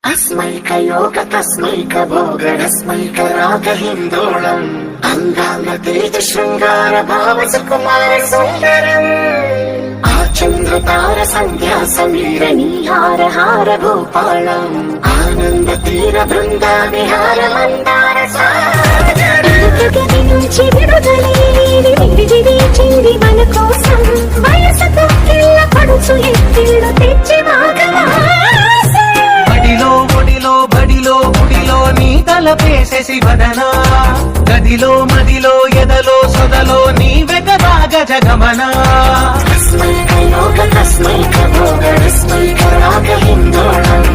अस्मैक योग तस्मैक भोग रस्मैक राग हिंदोळम् अंगांग तेज शृंगार भाव सुकुमार सुंदरम् आचंद्र तार संध्या समीर नीहार हार भूपालम् आनंद तीर बृंदा विहार मंदार सागर गगन నుంచి విడుదలైన విడిది చింది మన కోసం వయసుతో కిల్ల పడుచు ఎత్తిళ్ళు తెచ్చి బడిలో ఒడిలో బడిలో గుడిలో నీ తలపేసేసి వదనా గదిలో మదిలో ఎదలో సొదలో నీ వెగరాగ జగమనా तस्मैक योग तस्मैक भोग रस्मैक राग हिंदोळम्